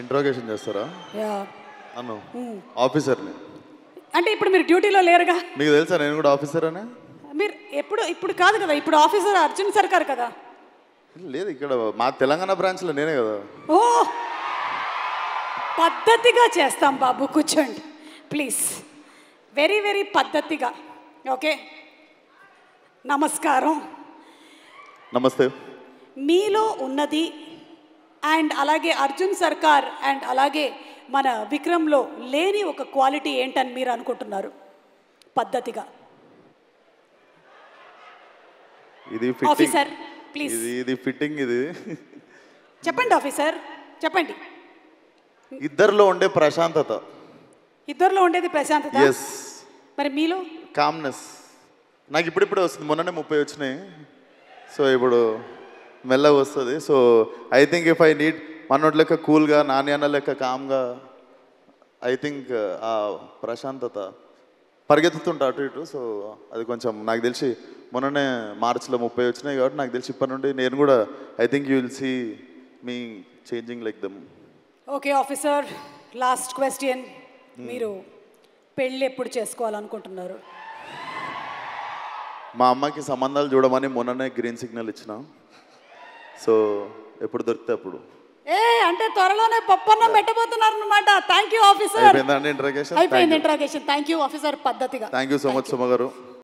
Interrogation చేస్తారా? Yeah అను ఆఫీసర్ని. అంటే ఇప్పుడు మీరు డ్యూటీలో లేరుగా. మీకు తెలుసా నేను కూడా ఆఫీసర్ అని? మీరు ఇప్పుడు కాదు కదా, ఇప్పుడు ఆఫీసర్ అర్జున్ సర్కార్ కదా. లేదు, ఇక్కడ మా తెలంగాణ బ్రాంచ్లో నేనే కదా. ఓ పద్ధతిగా చేస్తాం బాబు, కూర్చోండి ప్లీజ్. వెరీ వెరీ పద్ధతిగా. ఓకే, నమస్కారం. నమస్తే. మీలో ఉన్నది అండ్ అలాగే అర్జున్ సర్కార్ అండ్ అలాగే మన విక్రమ్లో లేని ఒక క్వాలిటీ ఏంటని మీరు అనుకుంటున్నారు? పద్ధతిగా ఇది ఆఫీసర్ ప్లీజ్. ఇది ఫిట్టింగ్. ఇది చెప్పండి ఆఫీసర్, చెప్పండి. ఇద్దరిలో ఉండే ప్రశాంతత. ఇద్దరిలో ఉండేది ప్రశాంతత. ఎస్. మరి మీలో? కామ్నెస్. నాకు ఇప్పుడిప్పుడే వస్తుంది, మొన్ననే 30 వచ్చినాయి. సో ఇప్పుడు మెల్లగా వస్తుంది. So I think if I need మనోటి లెక్క కూల్గా, నాని అన్న లెక్క కామ్గా, ఐ థింక్ ఆ ప్రశాంతత పరిగెత్తుతుంటా అటు ఇటు. సో అది కొంచెం నాకు తెలిసి మొన్ననే మార్చిలో 30 వచ్చినాయి కాబట్టి నాకు తెలిసి ఇప్పటి నుండి నేను కూడా I think you will see me changing like them. Okay officer, last question. మీరు పెళ్ళి ఎప్పుడు చేసుకోవాలనుకుంటున్నారు? మా అమ్మకి సంబంధాలు చూడమని మొన్ననే గ్రీన్ సిగ్నల్ ఇచ్చిన. సో ఎప్పుడు దొరికితే అప్పుడు. అంటే త్వరలోనే పప్పన్నం పెట్టబోతున్నారు అనమాట. Thank you officer. అయిపోయిందండి ఇంట్రాగేషన్? అయిపోయింది ఇంట్రాగేషన్. Thank you officer. పద్ధతిగా. Thank you so much Suma గారు.